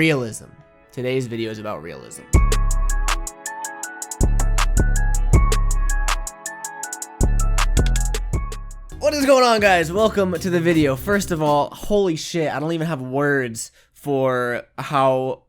realism. Today's video is about realism. What is going on, guys? Welcome to the video. First of all, holy shit, I don't even have words for how...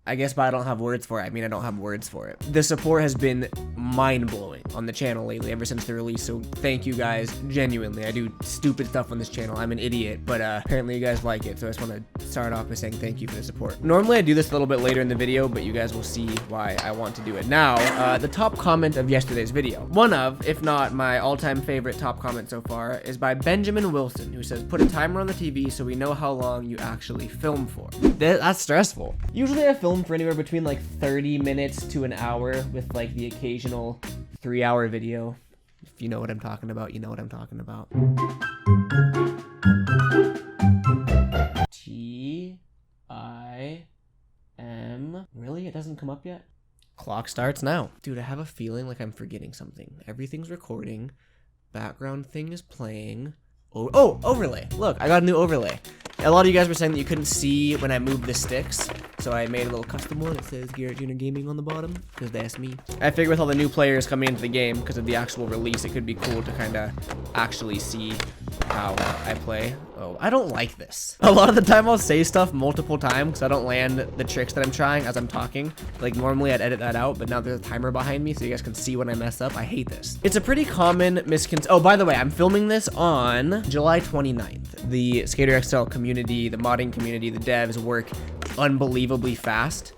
I guess but I don't have words for it. I mean, I don't have words for it. The support has been mind-blowing on the channel lately, ever since the release, so thank you guys, genuinely. I do stupid stuff on this channel. I'm an idiot, but apparently you guys like it, so I just want to start off by saying thank you for the support. Normally I do this a little bit later in the video, but you guys will see why I want to do it now. The top comment of yesterday's video, one of, if not my all-time favorite top comment so far, is by Benjamin Wilson, who says, put a timer on the TV so we know how long you actually film for. That's stressful. Usually I film for anywhere between like 30 minutes to an hour with like the occasional 3-hour video. If you know what I'm talking about, you know what I'm talking about. T-I-M. Really? It doesn't come up yet? Clock starts now. Dude, I have a feeling like I'm forgetting something. Everything's recording. Background thing is playing. Oh, overlay. Look, I got a new overlay. A lot of you guys were saying that you couldn't see when I moved the sticks, so I made a little custom one. It says Garrett Ginner Gaming on the bottom, because that's me. I figured with all the new players coming into the game, because of the actual release, it could be cool to kind of actually see how I play. Oh, I don't like this. A lot of the time I'll say stuff multiple times, because I don't land the tricks that I'm trying as I'm talking. Like, normally I'd edit that out, but now there's a timer behind me, so you guys can see when I mess up. I hate this. It's a pretty common misconception. Oh, by the way, I'm filming this on July 29th. The Skater XL community, the modding community, the devs work unbelievably fast.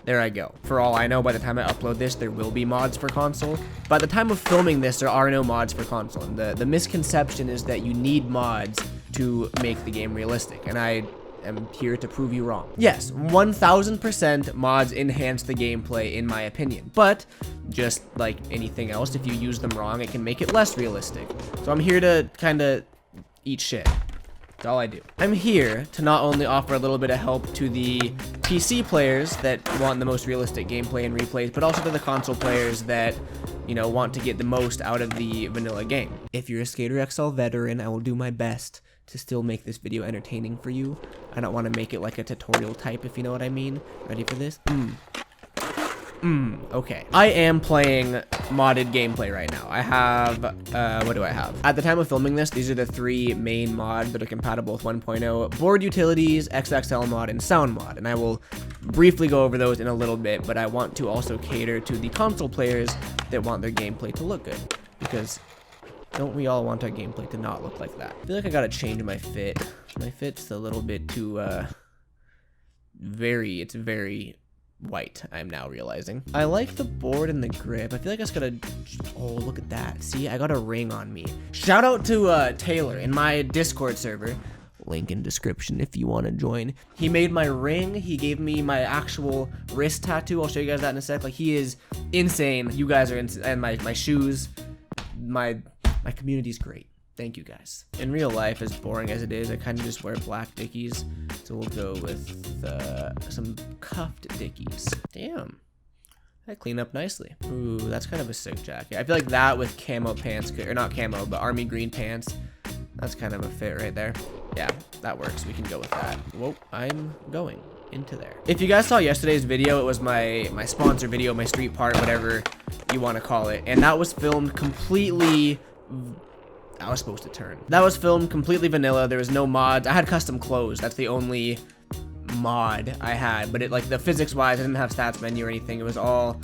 There I go. For all I know, by the time I upload this, there will be mods for console. By the time of filming this, there are no mods for console. And the misconception is that you need mods to make the game realistic. And I am here to prove you wrong. Yes, 1000% mods enhance the gameplay, in my opinion. But just like anything else, if you use them wrong, it can make it less realistic. So I'm here to kind of eat shit. That's all I do. I'm here to not only offer a little bit of help to the PC players that want the most realistic gameplay and replays, but also to the console players that, you know, want to get the most out of the vanilla game. If you're a Skater XL veteran, I will do my best to still make this video entertaining for you. I don't want to make it like a tutorial type, if you know what I mean. Ready for this? Okay. I am playing modded gameplay right now. I have, what do I have? At the time of filming this, these are the 3 main mods that are compatible with 1.0. Board utilities, XXL mod, and sound mod. And I will briefly go over those in a little bit, but I want to also cater to the console players that want their gameplay to look good. Because don't we all want our gameplay to not look like that? I feel like I gotta change my fit. My fit's a little bit too, it's very white, I'm now realizing. I like the board and the grip. I feel like I just gotta... Oh, look at that. See, I got a ring on me. Shout out to Taylor in my Discord server. Link in description if you want to join. He made my ring. He gave me my actual wrist tattoo. I'll show you guys that in a sec. Like, he is insane. You guys are insane. And my shoes. My community's great. Thank you guys. In real life, as boring as it is, I kind of just wear black Dickies. So we'll go with some cuffed Dickies. Damn. That cleaned up nicely. Ooh, that's kind of a sick jacket. I feel like that with camo pants, or not camo, but army green pants. That's kind of a fit right there. Yeah, that works. We can go with that. Whoa, I'm going into there. If you guys saw yesterday's video, it was my sponsor video, my street part, whatever you want to call it. And that was filmed completely... I was supposed to turn. That was filmed completely vanilla. There was no mods. I had custom clothes. That's the only mod I had. But it, like, the physics-wise, I didn't have stats menu or anything. It was all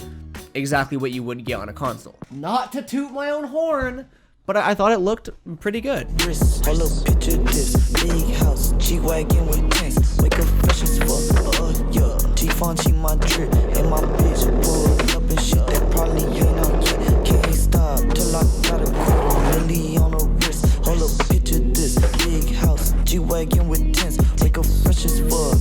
exactly what you would get on a console. Not to toot my own horn, but I thought it looked pretty good. Hold up, picture this big house, G-Wagon with tanks. Wake up fresh as fuck, yeah. G-Fon, my drip, and my bitch pulled up and shit that probably ain't out yet. Can't stop till I got a quarter million on the wrist. Hold up, picture this big house, G-Wagon with tents. Wake up fresh as fuck,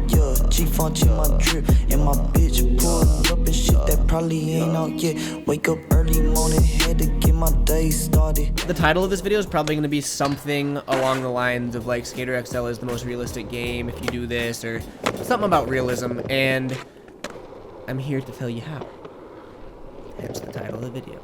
yeah. G-Fon, my drip, and my bitch pulled up and shit that probably ain't out yet. Wake up early morning, had to get my day started. The title of this video is probably going to be something along the lines of like Skater XL is the most realistic game if you do this, or something about realism, and I'm here to tell you how. Hence the title of the video.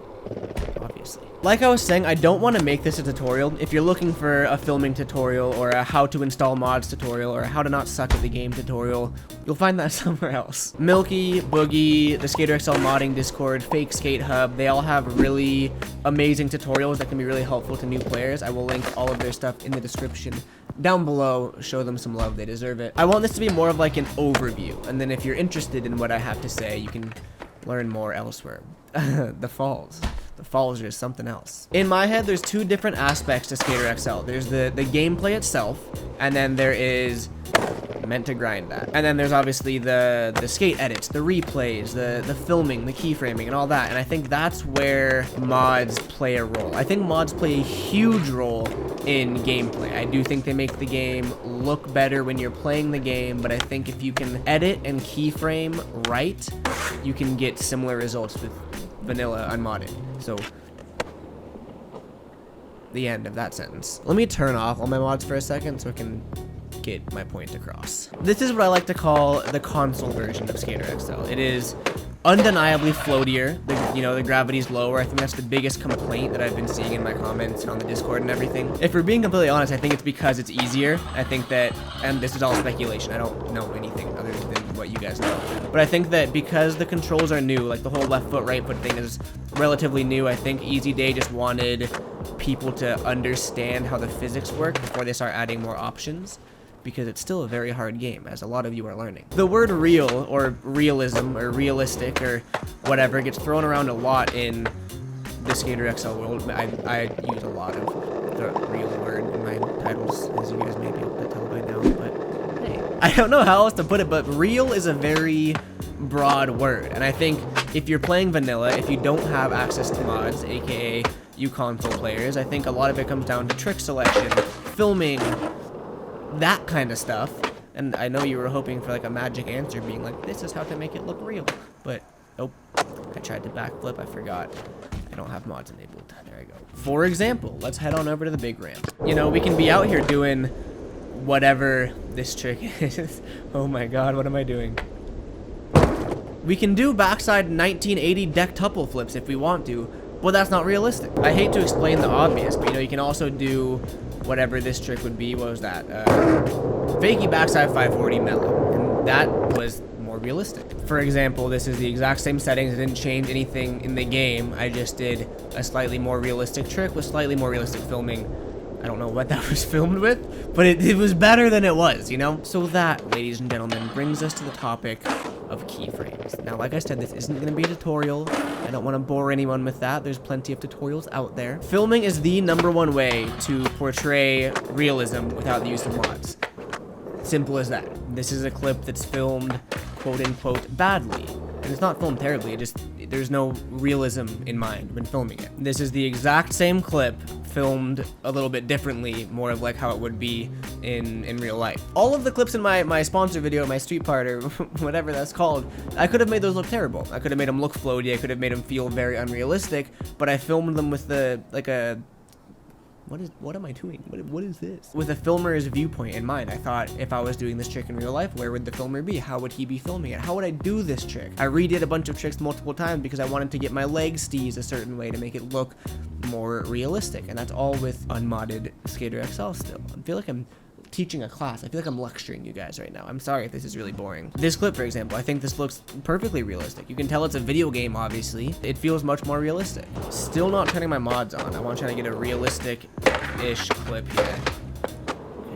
Obviously. Like I was saying, I don't want to make this a tutorial. If you're looking for a filming tutorial or a how to install mods tutorial or a how to not suck at the game tutorial, you'll find that somewhere else. Milky, Boogie, the Skater XL modding Discord, Fake Skate Hub, they all have really amazing tutorials that can be really helpful to new players. I will link all of their stuff in the description down below. Show them some love, they deserve it. I want this to be more of like an overview, and then if you're interested in what I have to say, you can learn more elsewhere. The falls. The falls are just something else. In my head, there's two different aspects to Skater XL. There's the gameplay itself, and then there is meant to grind that. And then there's obviously the skate edits, the replays, the filming, the keyframing, and all that. And I think that's where mods play a role. I think mods play a huge role in gameplay. I do think they make the game look better when you're playing the game, but I think if you can edit and keyframe right, you can get similar results with vanilla unmodded. So, the end of that sentence. Let me turn off all my mods for a second so I can get my point across. This is what I like to call the console version of Skater XL. It is undeniably floatier. The gravity's lower. I think that's the biggest complaint that I've been seeing in my comments and on the Discord and everything. If we're being completely honest, I think it's because it's easier. I think that, and this is all speculation, I don't know anything other than what you guys know. But I think that because the controls are new, like the whole left foot, right foot thing is relatively new, I think Easy Day just wanted people to understand how the physics work before they start adding more options, because it's still a very hard game, as a lot of you are learning. The word real, or realism, or realistic, or whatever, gets thrown around a lot in the Skater XL world. I use a lot of the real word in my titles, as you guys may be able to tell by now, but hey. I don't know how else to put it, but real is a very broad word, and I think if you're playing vanilla, if you don't have access to mods, aka you console players, I think a lot of it comes down to trick selection, filming, that kind of stuff. And I know you were hoping for like a magic answer being like, this is how to make it look real, but nope. I tried to backflip, I forgot. I don't have mods enabled. There I go. For example, let's head on over to the big ramp. You know, we can be out here doing whatever this trick is. Oh my god, what am I doing? We can do backside 1980 deck-tuple flips if we want to, but that's not realistic. I hate to explain the obvious, but you can also do whatever this trick would be. What was that? Fakey backside 540 mellow, and that was more realistic. For example, this is the exact same settings. I didn't change anything in the game. I just did a slightly more realistic trick with slightly more realistic filming. I don't know what that was filmed with, but it was better than it was, you know? So that, ladies and gentlemen, brings us to the topic of keyframes. Now, like I said, this isn't going to be a tutorial. I don't want to bore anyone with that. There's plenty of tutorials out there. Filming is the #1 way to portray realism without the use of mods. Simple as that. This is a clip that's filmed, quote-unquote, badly. And it's not filmed terribly, there's no realism in mind when filming it. This is the exact same clip filmed a little bit differently, more of like how it would be in real life. All of the clips in my sponsor video, my street part, or whatever that's called, I could have made those look terrible. I could have made them look floaty, I could have made them feel very unrealistic, but I filmed them with what am I doing? What is this? With a filmer's viewpoint in mind. I thought, if I was doing this trick in real life, where would the filmer be? How would he be filming it? How would I do this trick? I redid a bunch of tricks multiple times because I wanted to get my legs steez a certain way to make it look more realistic. And that's all with unmodded Skater XL still. I feel like I'm teaching a class. I feel like I'm lecturing you guys right now. I'm sorry if this is really boring. This clip, for example, I think this looks perfectly realistic. You can tell it's a video game, obviously. It feels much more realistic. Still not turning my mods on. I want to try to get a realistic-ish clip here.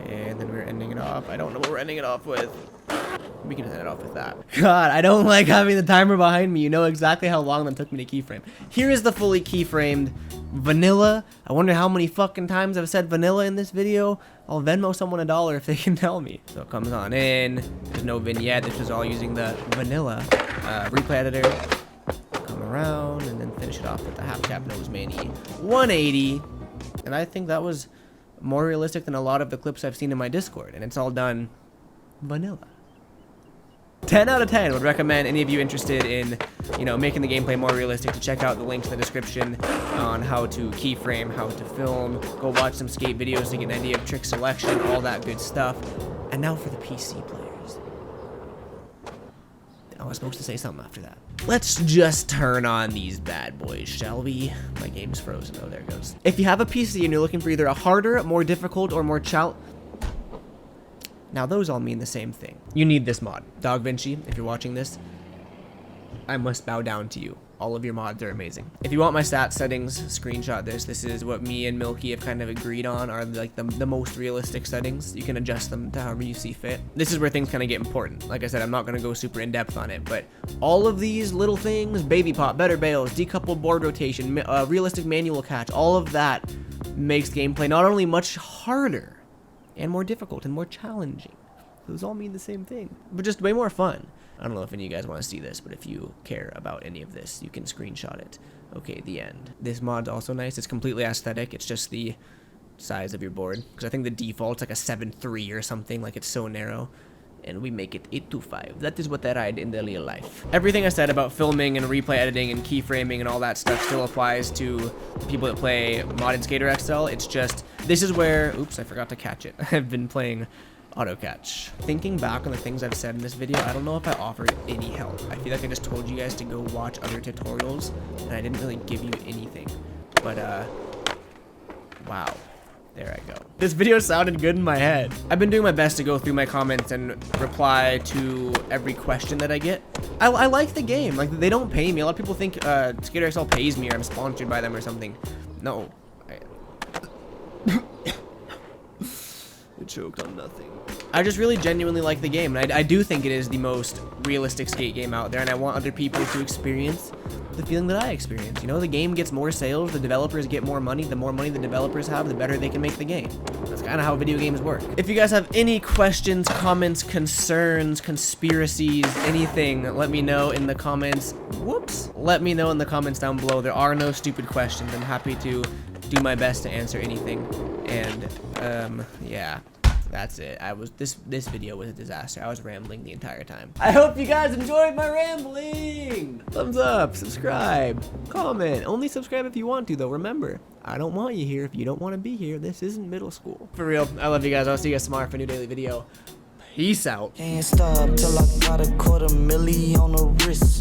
Okay, and then we're ending it off. I don't know what we're ending it off with. We can end it off with that. God, I don't like having the timer behind me. You know exactly how long that took me to keyframe. Here is the fully keyframed vanilla. I wonder how many fucking times I've said vanilla in this video. I'll Venmo someone $1 if they can tell me. So it comes on in. There's no vignette. This was all using the vanilla replay editor. Come around and then finish it off with the half cap nose mani 180. And I think that was more realistic than a lot of the clips I've seen in my Discord. And it's all done vanilla. 10 out of 10 would recommend any of you interested in, making the gameplay more realistic to check out the links in the description on how to keyframe, how to film, go watch some skate videos to get an idea of trick selection, all that good stuff. And now for the PC players. I was supposed to say something after that. Let's just turn on these bad boys, shall we? My game's frozen. Oh, there it goes. If you have a PC and you're looking for either a harder, more difficult, or more now those all mean the same thing. You need this mod. Dog Vinci, if you're watching this, I must bow down to you. All of your mods are amazing. If you want my stat settings, screenshot this. This is what me and Milky have kind of agreed on are like the most realistic settings. You can adjust them to however you see fit. This is where things kind of get important. Like I said, I'm not going to go super in depth on it, but all of these little things, baby pop, better bales, decoupled board rotation, realistic manual catch, all of that makes gameplay not only much harder and more difficult and more challenging. Those all mean the same thing, but just way more fun. I don't know if any of you guys want to see this, but if you care about any of this, you can screenshot it. Okay, the end. This mod's also nice. It's completely aesthetic. It's just the size of your board, because I think the default's like a 7.3 or something, like it's so narrow, and we make it 8.25. That is what I ride in the real life. Everything I said about filming and replay editing and keyframing and all that stuff still applies to people that play modded Skater XL. It's just, this is where, oops, I forgot to catch it. I've been playing auto catch. Thinking back on the things I've said in this video, I don't know if I offered any help. I feel like I just told you guys to go watch other tutorials, and I didn't really give you anything. But, wow. There I go. This video sounded good in my head. I've been doing my best to go through my comments and reply to every question that I get. I like the game. Like, they don't pay me. A lot of people think Skater XL pays me or I'm sponsored by them or something. No. I choked on nothing. I just really genuinely like the game, and I do think it is the most realistic skate game out there, and I want other people to experience the feeling that I experience. You know, the game gets more sales, the developers get more money. The more money the developers have, the better they can make the game. That's kind of how video games work. If you guys have any questions, comments, concerns, conspiracies, anything, let me know in the comments. Whoops. Let me know in the comments down below. There are no stupid questions. I'm happy to do my best to answer anything. And, yeah. That's it. This video was a disaster. I was rambling the entire time. I hope you guys enjoyed my rambling. Thumbs up, subscribe, comment. Only subscribe if you want to, though. Remember, I don't want you here if you don't want to be here. This isn't middle school. For real, I love you guys. I'll see you guys tomorrow for a new daily video. Peace out. Can't stop till I got $250,000 on the wrist.